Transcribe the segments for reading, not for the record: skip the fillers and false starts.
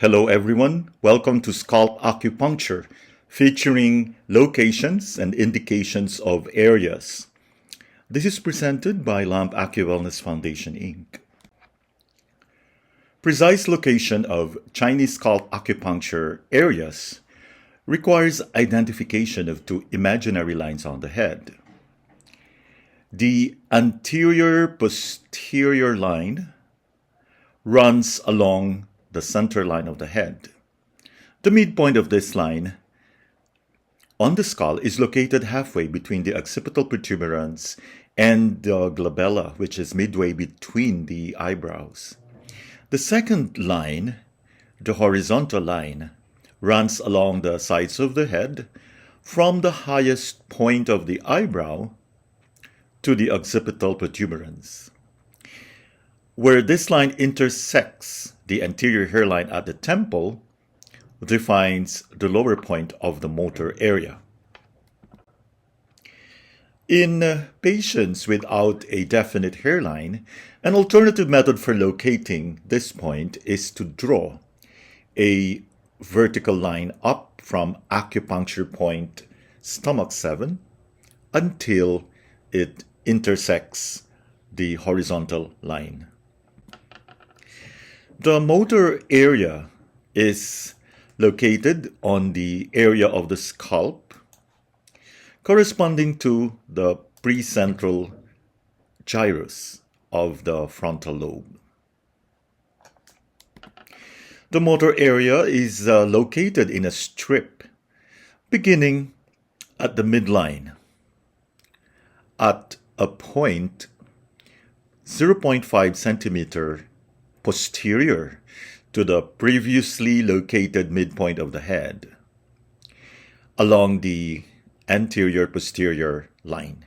Hello everyone, welcome to Scalp Acupuncture, featuring locations and indications of areas. This is presented by Lamp AcuWellness Foundation, Inc. Precise location of Chinese scalp acupuncture areas requires identification of two imaginary lines on the head. The anterior-posterior line runs along the center line of the head. The midpoint of this line on the skull is located halfway between the occipital protuberance and the glabella, which is midway between the eyebrows. The second line, the horizontal line, runs along the sides of the head from the highest point of the eyebrow to the occipital protuberance. Where this line intersects the anterior hairline at the temple defines the lower point of the motor area. In patients without a definite hairline, an alternative method for locating this point is to draw a vertical line up from acupuncture point stomach 7 until it intersects the horizontal line. The motor area is located on the area of the scalp corresponding to the precentral gyrus of the frontal lobe. The motor area is located in a strip beginning at the midline at a point 0.5 centimeter posterior to the previously located midpoint of the head along the anterior-posterior line.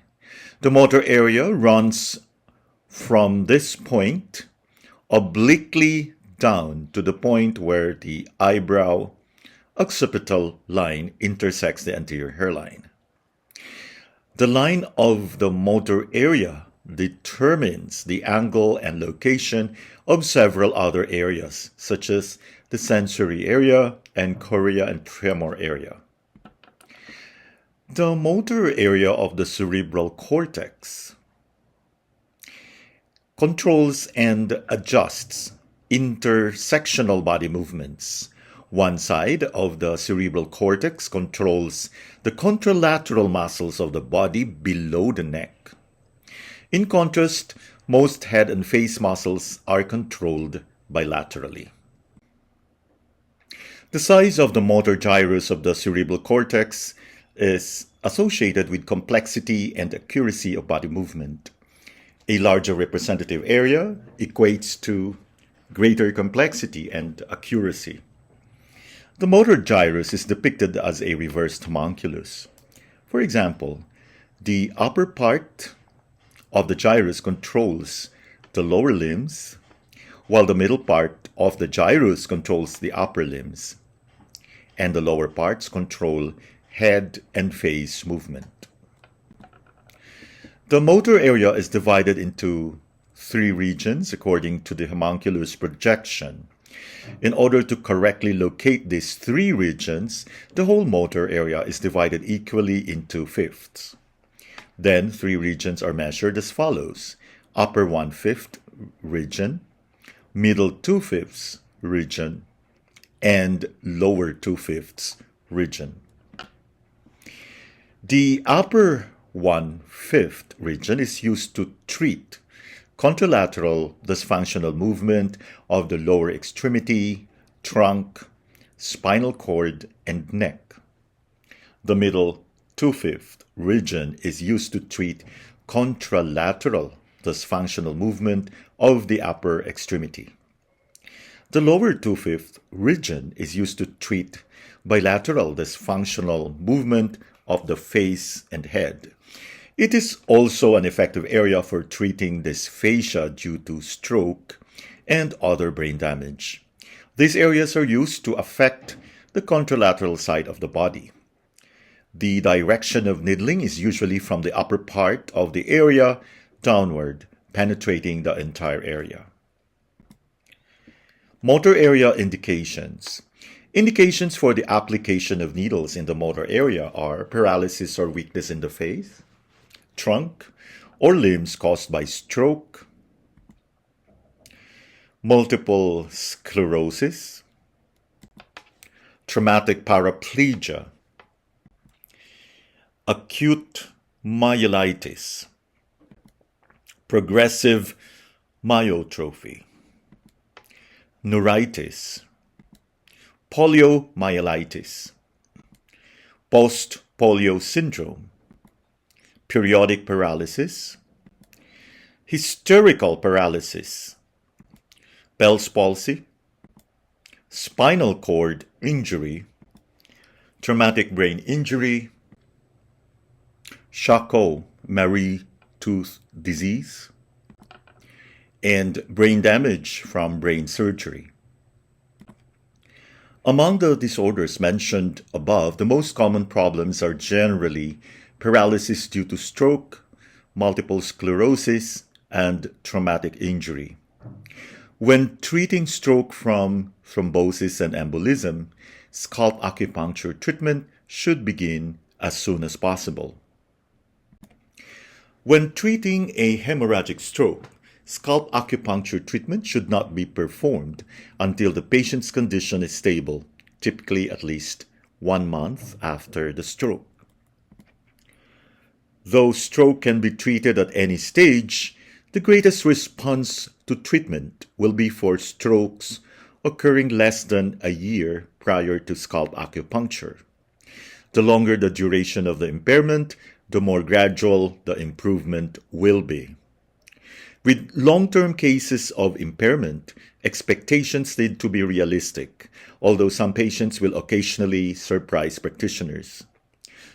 The motor area runs from this point obliquely down to the point where the eyebrow occipital line intersects the anterior hairline. The line of the motor area determines the angle and location of several other areas, such as the sensory area and chorea and tremor area. The motor area of the cerebral cortex controls and adjusts intersectional body movements. One side of the cerebral cortex controls the contralateral muscles of the body below the neck. In contrast, most head and face muscles are controlled bilaterally. The size of the motor gyrus of the cerebral cortex is associated with complexity and accuracy of body movement. A larger representative area equates to greater complexity and accuracy. The motor gyrus is depicted as a reversed homunculus. For example, the upper part of the gyrus controls the lower limbs, while the middle part of the gyrus controls the upper limbs, and the lower parts control head and face movement. The motor area is divided into three regions according to the homunculus projection. In order to correctly locate these three regions, the whole motor area is divided equally into fifths. Then three regions are measured as follows: upper 1/5 region, middle 2/5 region, and lower 2/5 region. The upper 1/5 region is used to treat contralateral dysfunctional movement of the lower extremity, trunk, spinal cord, and neck. The middle 2/5 region is used to treat contralateral dysfunctional movement of the upper extremity. The lower 2/5 region is used to treat bilateral dysfunctional movement of the face and head. It is also an effective area for treating dysphagia due to stroke and other brain damage. These areas are used to affect the contralateral side of the body. The direction of needling is usually from the upper part of the area downward, penetrating the entire area. Motor area indications. Indications for the application of needles in the motor area are paralysis or weakness in the face, trunk, or limbs caused by stroke, multiple sclerosis, traumatic paraplegia, acute myelitis, progressive myotrophy, neuritis, poliomyelitis, post-polio syndrome, periodic paralysis, hysterical paralysis, Bell's palsy, spinal cord injury, traumatic brain injury, Charcot-Marie tooth disease, and brain damage from brain surgery. Among the disorders mentioned above, the most common problems are generally paralysis due to stroke, multiple sclerosis, and traumatic injury. When treating stroke from thrombosis and embolism, scalp acupuncture treatment should begin as soon as possible. When treating a hemorrhagic stroke, scalp acupuncture treatment should not be performed until the patient's condition is stable, typically at least 1 month after the stroke. Though stroke can be treated at any stage, the greatest response to treatment will be for strokes occurring less than a year prior to scalp acupuncture. The longer the duration of the impairment, the more gradual the improvement will be. With long-term cases of impairment, expectations need to be realistic, although some patients will occasionally surprise practitioners.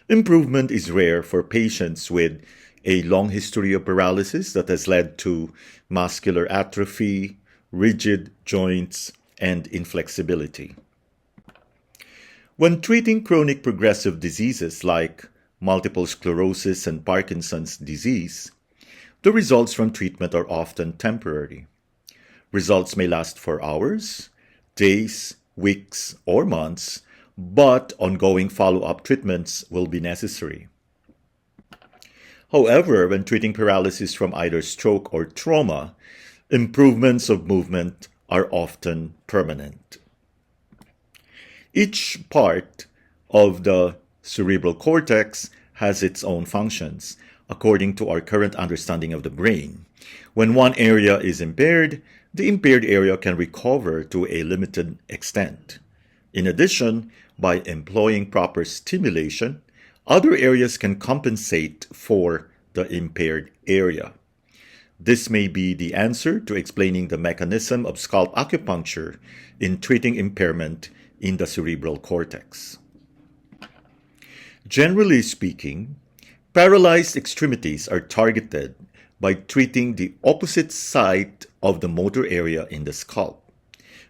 Improvement is rare for patients with a long history of paralysis that has led to muscular atrophy, rigid joints, and inflexibility. When treating chronic progressive diseases like multiple sclerosis and Parkinson's disease, the results from treatment are often temporary. Results may last for hours, days, weeks, or months, but ongoing follow-up treatments will be necessary. However, when treating paralysis from either stroke or trauma, improvements of movement are often permanent. Each part of the cerebral cortex has its own functions, according to our current understanding of the brain. When one area is impaired, the impaired area can recover to a limited extent. In addition, by employing proper stimulation, other areas can compensate for the impaired area. This may be the answer to explaining the mechanism of scalp acupuncture in treating impairment in the cerebral cortex. Generally speaking, paralyzed extremities are targeted by treating the opposite side of the motor area in the scalp.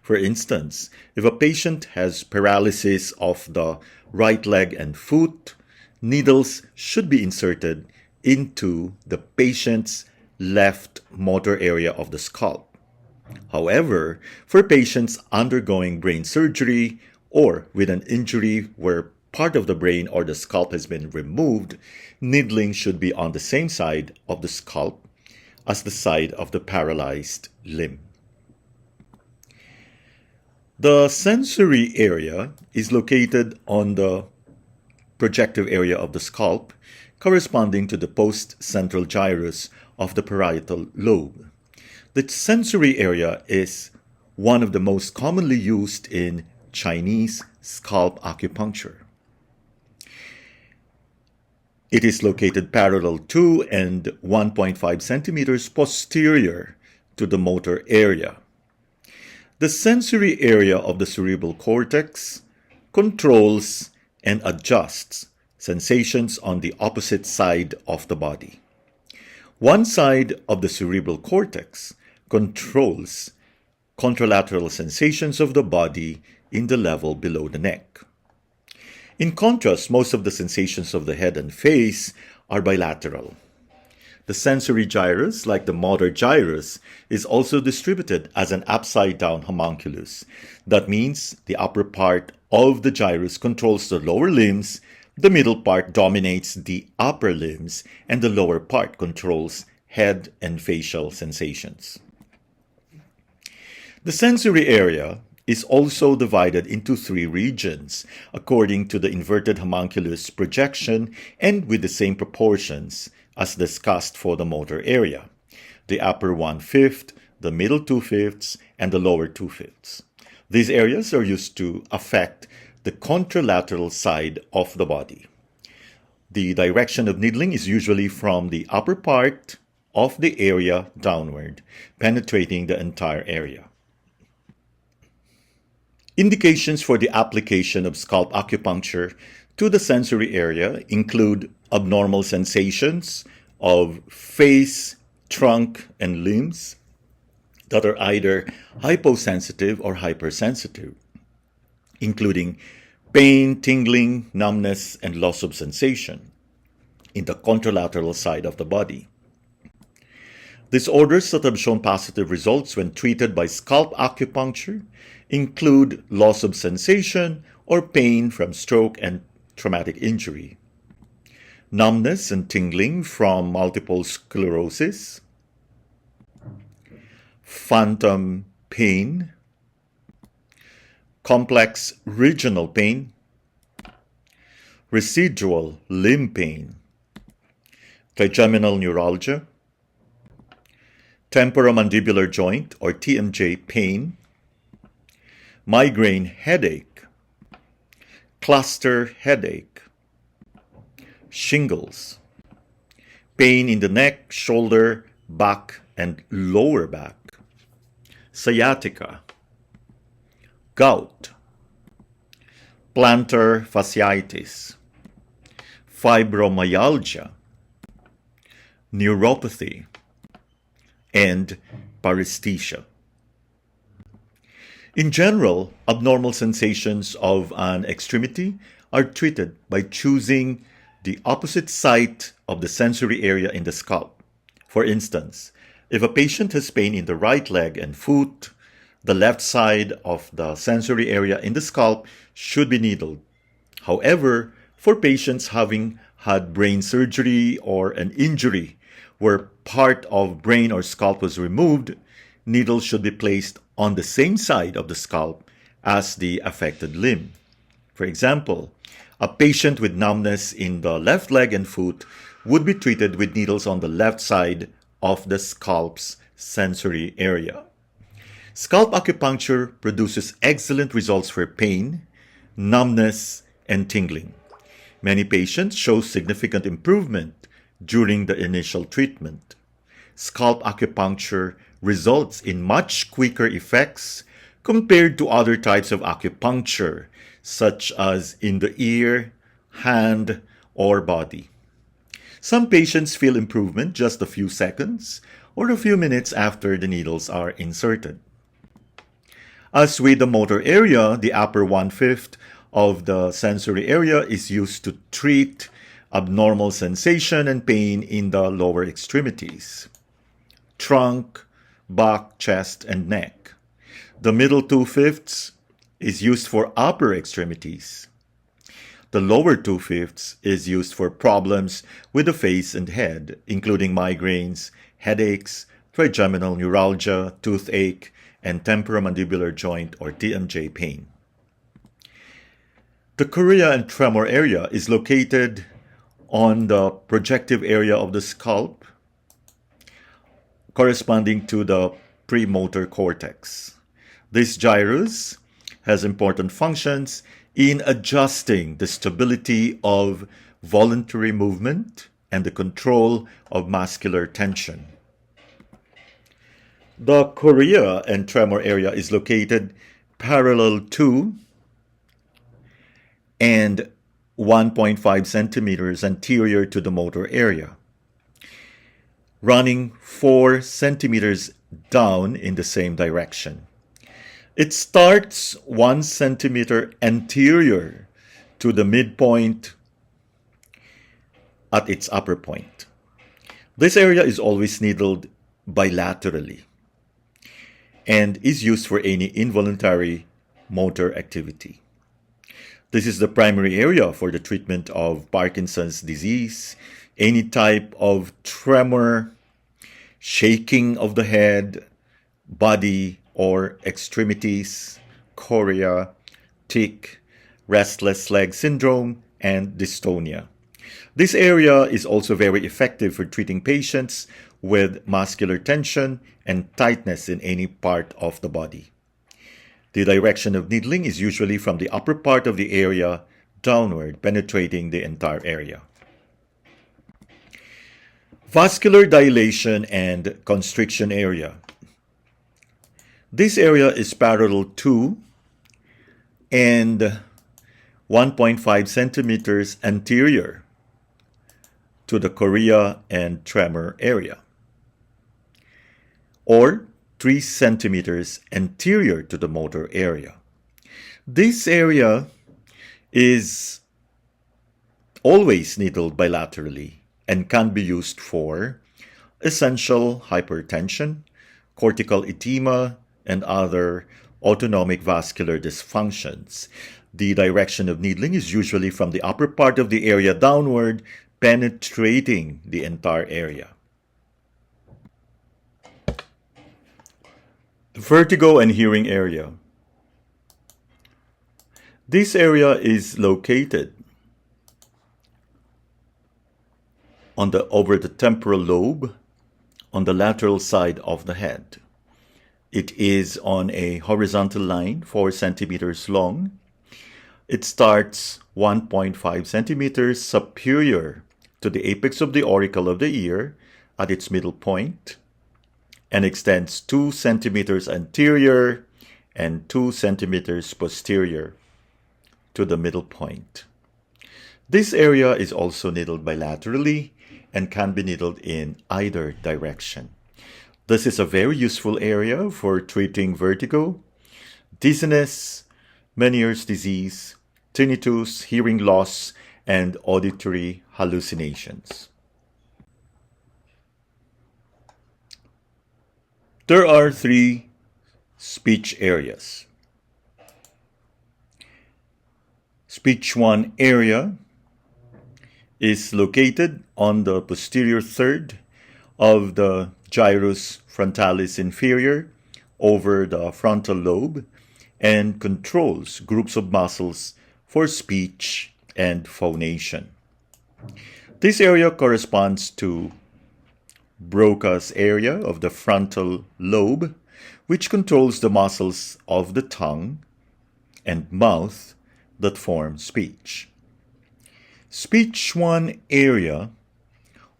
For instance, if a patient has paralysis of the right leg and foot, needles should be inserted into the patient's left motor area of the scalp. However, for patients undergoing brain surgery or with an injury where part of the brain or the scalp has been removed, needling should be on the same side of the scalp as the side of the paralyzed limb. The sensory area is located on the projective area of the scalp, corresponding to the post-central gyrus of the parietal lobe. The sensory area is one of the most commonly used in Chinese scalp acupuncture. It is located parallel to and 1.5 centimeters posterior to the motor area. The sensory area of the cerebral cortex controls and adjusts sensations on the opposite side of the body. One side of the cerebral cortex controls contralateral sensations of the body in the level below the neck. In contrast, most of the sensations of the head and face are bilateral. The sensory gyrus, like the motor gyrus, is also distributed as an upside-down homunculus. That means the upper part of the gyrus controls the lower limbs, the middle part dominates the upper limbs, and the lower part controls head and facial sensations. The sensory area is also divided into three regions according to the inverted homunculus projection and with the same proportions as discussed for the motor area: the upper 1/5, the middle 2/5, and the lower 2/5. These areas are used to affect the contralateral side of the body. The direction of needling is usually from the upper part of the area downward, penetrating the entire area. Indications for the application of scalp acupuncture to the sensory area include abnormal sensations of face, trunk, and limbs that are either hyposensitive or hypersensitive, including pain, tingling, numbness, and loss of sensation in the contralateral side of the body. Disorders that have shown positive results when treated by scalp acupuncture include loss of sensation or pain from stroke and traumatic injury, numbness and tingling from multiple sclerosis, phantom pain, complex regional pain, residual limb pain, trigeminal neuralgia, temporomandibular joint or TMJ pain, migraine headache, cluster headache, shingles, pain in the neck, shoulder, back, and lower back, sciatica, gout, plantar fasciitis, fibromyalgia, neuropathy, and paresthesia. In general, abnormal sensations of an extremity are treated by choosing the opposite site of the sensory area in the scalp. For instance, if a patient has pain in the right leg and foot, the left side of the sensory area in the scalp should be needled. However, for patients having had brain surgery or an injury where part of brain or scalp was removed, needles should be placed on the same side of the scalp as the affected limb. For example, a patient with numbness in the left leg and foot would be treated with needles on the left side of the scalp's sensory area. Scalp acupuncture produces excellent results for pain, numbness, and tingling. Many patients show significant improvement during the initial treatment. Scalp acupuncture results in much quicker effects compared to other types of acupuncture, such as in the ear, hand, or body. Some patients feel improvement just a few seconds or a few minutes after the needles are inserted. As with the motor area, the upper 1/5 of the sensory area is used to treat abnormal sensation and pain in the lower extremities: trunk, back, chest, and neck. The middle 2/5 is used for upper extremities. The lower 2/5 is used for problems with the face and head, including migraines, headaches, trigeminal neuralgia, toothache, and temporomandibular joint or TMJ pain. The chorea and tremor area is located on the projective area of the scalp, corresponding to the premotor cortex. This gyrus has important functions in adjusting the stability of voluntary movement and the control of muscular tension. The chorea and tremor area is located parallel to and 1.5 centimeters anterior to the motor area, running 4 centimeters down in the same direction. It starts 1 centimeter anterior to the midpoint at its upper point. This area is always needled bilaterally and is used for any involuntary motor activity. This is the primary area for the treatment of Parkinson's disease, any type of tremor, shaking of the head, body, or extremities, chorea, tic, restless leg syndrome, and dystonia. This area is also very effective for treating patients with muscular tension and tightness in any part of the body. The direction of needling is usually from the upper part of the area downward, penetrating the entire area. Vascular dilation and constriction area. This area is parallel to and 1.5 centimeters anterior to the chorea and tremor area, or 3 centimeters anterior to the motor area. This area is always needled bilaterally and can be used for essential hypertension, cortical edema, and other autonomic vascular dysfunctions. The direction of needling is usually from the upper part of the area downward, penetrating the entire area. Vertigo and hearing area. This area is located over the temporal lobe on the lateral side of the head. It is on a horizontal line 4 centimeters long. It starts 1.5 centimeters superior to the apex of the auricle of the ear at its middle point and extends 2 centimeters anterior and 2 centimeters posterior to the middle point. This area is also needled bilaterally and can be needled in either direction. This is a very useful area for treating vertigo, dizziness, Meniere's disease, tinnitus, hearing loss, and auditory hallucinations. There are 3 speech areas. Speech 1 area is located on the posterior third of the gyrus frontalis inferior over the frontal lobe and controls groups of muscles for speech and phonation. This area corresponds to Broca's area of the frontal lobe, which controls the muscles of the tongue and mouth that form speech. Speech 1 area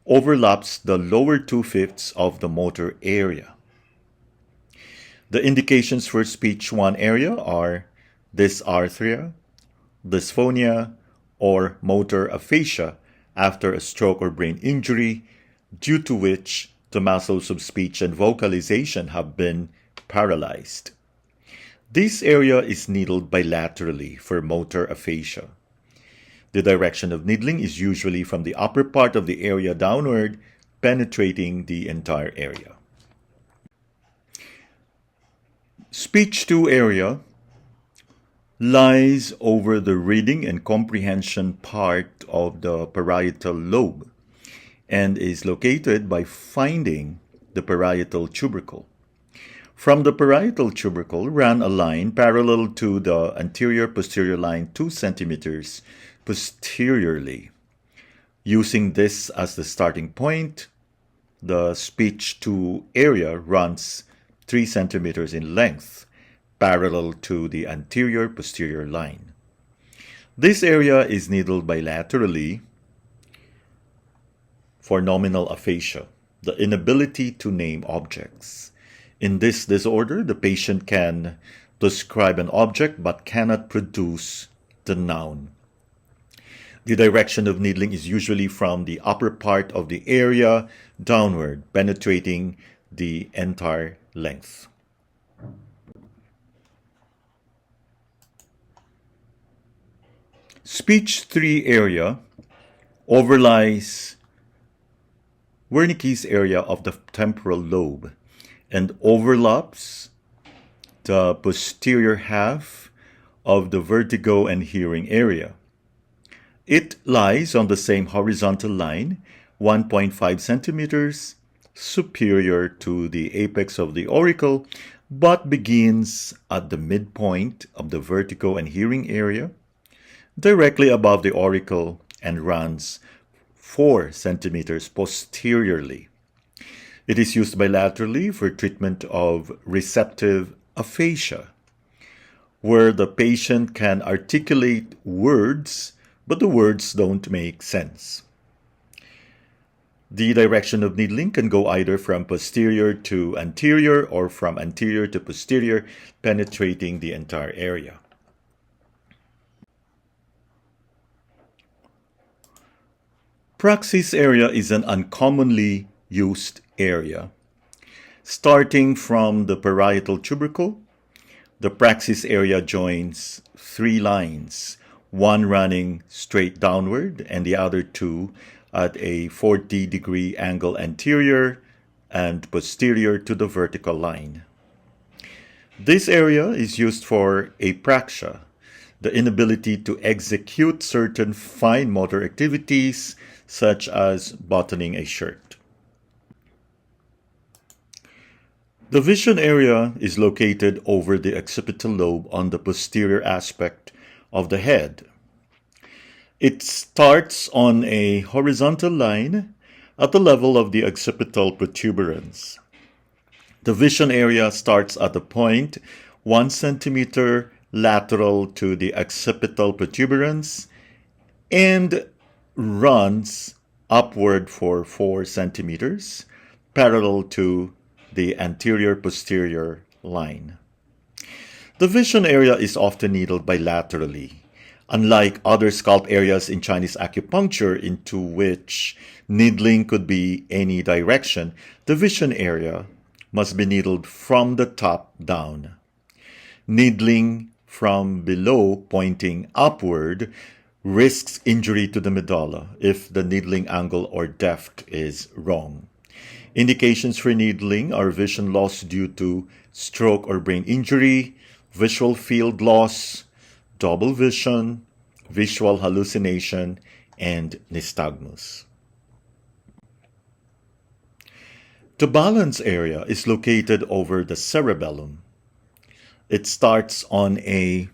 overlaps the lower 2/5 of the motor area. The indications for speech 1 area are dysarthria, dysphonia, or motor aphasia after a stroke or brain injury, due to which the muscles of speech and vocalization have been paralyzed. This area is needled bilaterally for motor aphasia. The direction of needling is usually from the upper part of the area downward, penetrating the entire area. Speech 2 area lies over the reading and comprehension part of the parietal lobe and is located by finding the parietal tubercle. From the parietal tubercle ran a line parallel to the anterior-posterior line 2 centimeters posteriorly. Using this as the starting point, the speech 2 area runs 3 centimeters in length, parallel to the anterior-posterior line. This area is needled bilaterally for nominal aphasia, the inability to name objects. In this disorder, the patient can describe an object but cannot produce the noun. The direction of needling is usually from the upper part of the area downward, penetrating the entire length. Speech 3 area overlies Wernicke's area of the temporal lobe and overlaps the posterior half of the vertigo and hearing area. It lies on the same horizontal line, 1.5 centimeters superior to the apex of the auricle, but begins at the midpoint of the vertigo and hearing area, directly above the auricle, and runs 4 centimeters posteriorly. It is used bilaterally for treatment of receptive aphasia, where the patient can articulate words, but the words don't make sense. The direction of needling can go either from posterior to anterior or from anterior to posterior, penetrating the entire area. Praxis area is an uncommonly used area. Starting from the parietal tubercle, the praxis area joins 3 lines, one running straight downward and the other 2 at a 40-degree angle anterior and posterior to the vertical line. This area is used for apraxia, the inability to execute certain fine motor activities such as buttoning a shirt. The vision area is located over the occipital lobe on the posterior aspect of the head. It starts on a horizontal line at the level of the occipital protuberance. The vision area starts at a point 1 centimeter lateral to the occipital protuberance and runs upward for 4 centimeters, parallel to the anterior-posterior line. The vision area is often needled bilaterally, unlike other scalp areas in Chinese acupuncture into which needling could be any direction. The vision area must be needled from the top down. Needling from below pointing upward risks injury to the medulla if the needling angle or depth is wrong. Indications for needling are vision loss due to stroke or brain injury, visual field loss, double vision, visual hallucination, and nystagmus. The balance area is located over the cerebellum. It starts on a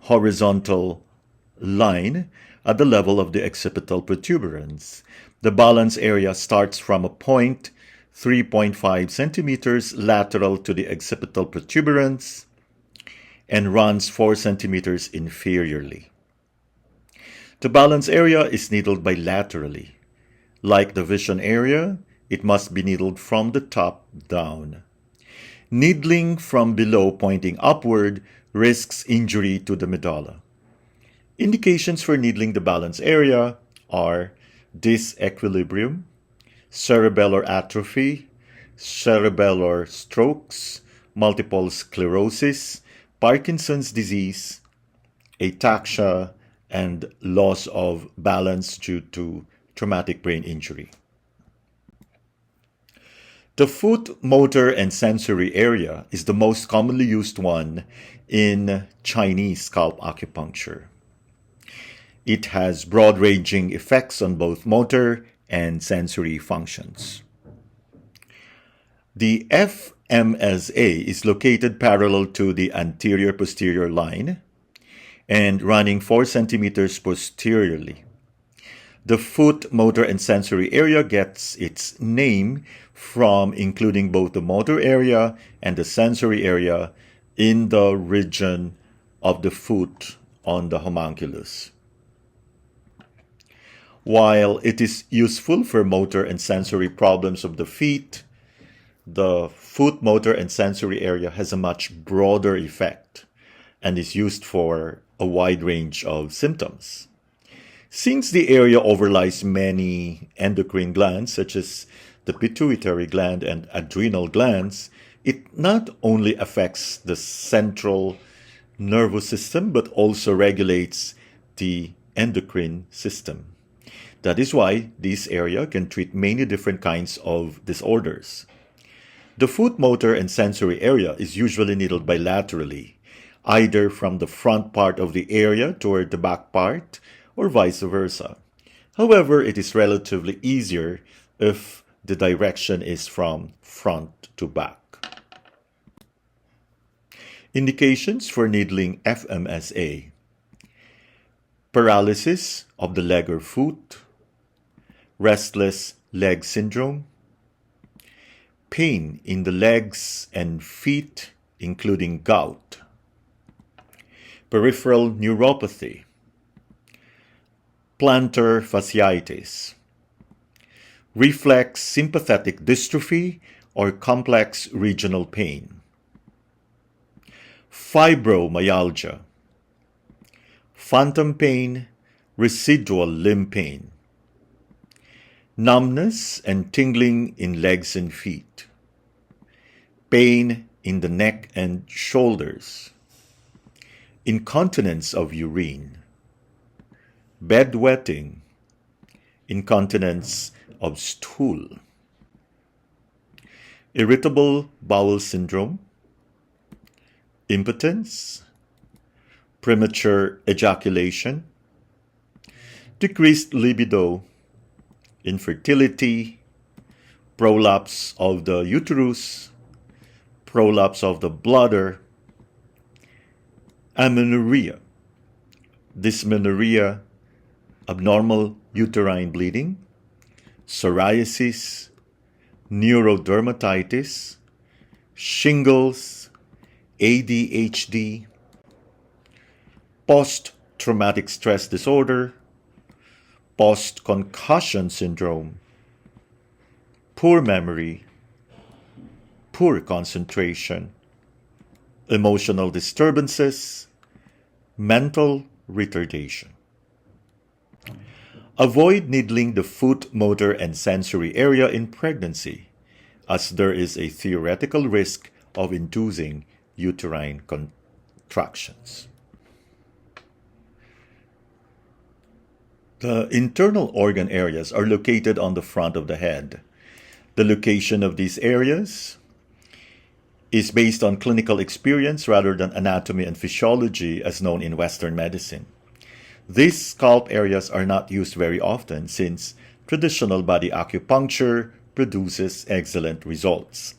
horizontal line at the level of the occipital protuberance. The balance area starts from a point 3.5 centimeters lateral to the occipital protuberance and runs 4 centimeters inferiorly. The balance area is needled bilaterally. Like the vision area, it must be needled from the top down. Needling from below pointing upward risks injury to the medulla. Indications for needling the balance area are disequilibrium, cerebellar atrophy, cerebellar strokes, multiple sclerosis, Parkinson's disease, ataxia, and loss of balance due to traumatic brain injury. The foot motor and sensory area is the most commonly used one in Chinese scalp acupuncture. It has broad-ranging effects on both motor and sensory functions. The FMSA is located parallel to the anterior-posterior line and running 4 centimeters posteriorly. The foot motor and sensory area gets its name from including both the motor area and the sensory area in the region of the foot on the homunculus. While it is useful for motor and sensory problems of the feet, the foot motor and sensory area has a much broader effect and is used for a wide range of symptoms. Since the area overlies many endocrine glands, such as the pituitary gland and adrenal glands, it not only affects the central nervous system, but also regulates the endocrine system. That is why this area can treat many different kinds of disorders. The foot motor and sensory area is usually needled bilaterally, either from the front part of the area toward the back part, or vice versa. However, it is relatively easier if the direction is from front to back. Indications for needling FMSA: paralysis of the leg or foot, restless leg syndrome, pain in the legs and feet, including gout, peripheral neuropathy, plantar fasciitis, reflex sympathetic dystrophy or complex regional pain, fibromyalgia, phantom pain, residual limb pain, numbness and tingling in legs and feet, pain in the neck and shoulders, incontinence of urine, bedwetting, incontinence of stool, irritable bowel syndrome, impotence, premature ejaculation, decreased libido, infertility, prolapse of the uterus, prolapse of the bladder, amenorrhea, dysmenorrhea, abnormal uterine bleeding, psoriasis, neurodermatitis, shingles, ADHD, post-traumatic stress disorder, post-concussion syndrome, poor memory, poor concentration, emotional disturbances, mental retardation. Avoid needling the foot motor and sensory area in pregnancy, as there is a theoretical risk of inducing uterine contractions. The internal organ areas are located on the front of the head. The location of these areas is based on clinical experience rather than anatomy and physiology as known in Western medicine. These scalp areas are not used very often since traditional body acupuncture produces excellent results.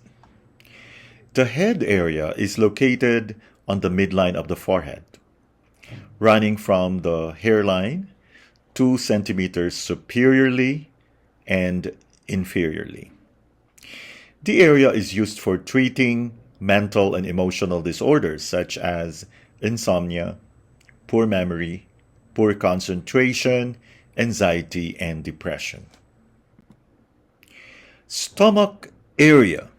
The head area is located on the midline of the forehead, running from the hairline 2 centimeters superiorly and inferiorly. The area is used for treating mental and emotional disorders such as insomnia, poor memory, poor concentration, anxiety, and depression. Stomach area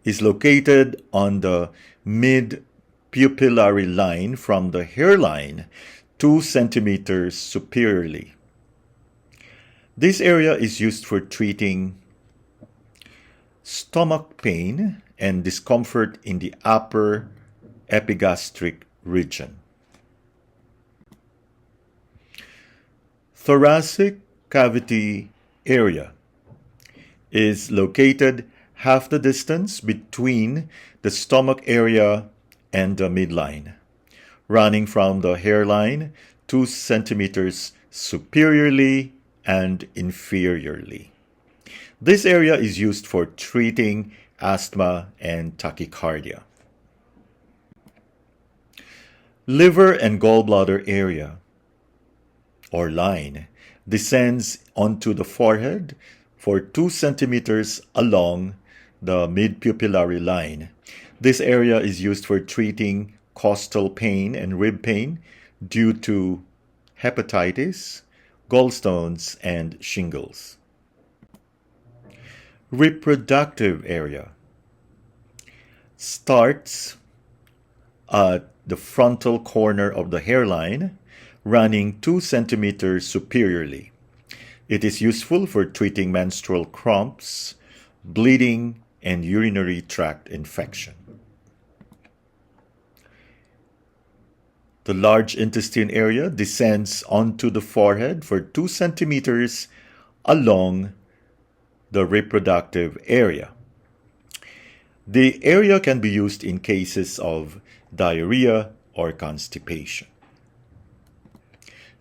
is located on the mid-pupillary line from the hairline 2 centimeters superiorly. This area is used for treating stomach pain and discomfort in the upper epigastric region. Thoracic cavity area is located half the distance between the stomach area and the midline, running from the hairline 2 centimeters superiorly and inferiorly. This area is used for treating asthma and tachycardia. Liver and gallbladder area, or line, descends onto the forehead for 2 centimeters along the mid-pupillary line. This area is used for treating costal pain and rib pain due to hepatitis, gallstones, and shingles. Reproductive area starts at the frontal corner of the hairline, running 2 centimeters superiorly. It is useful for treating menstrual cramps, bleeding, and urinary tract infection. The large intestine area descends onto the forehead for 2 centimeters along the reproductive area. The area can be used in cases of diarrhea or constipation.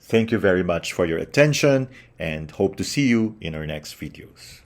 Thank you very much for your attention and hope to see you in our next videos.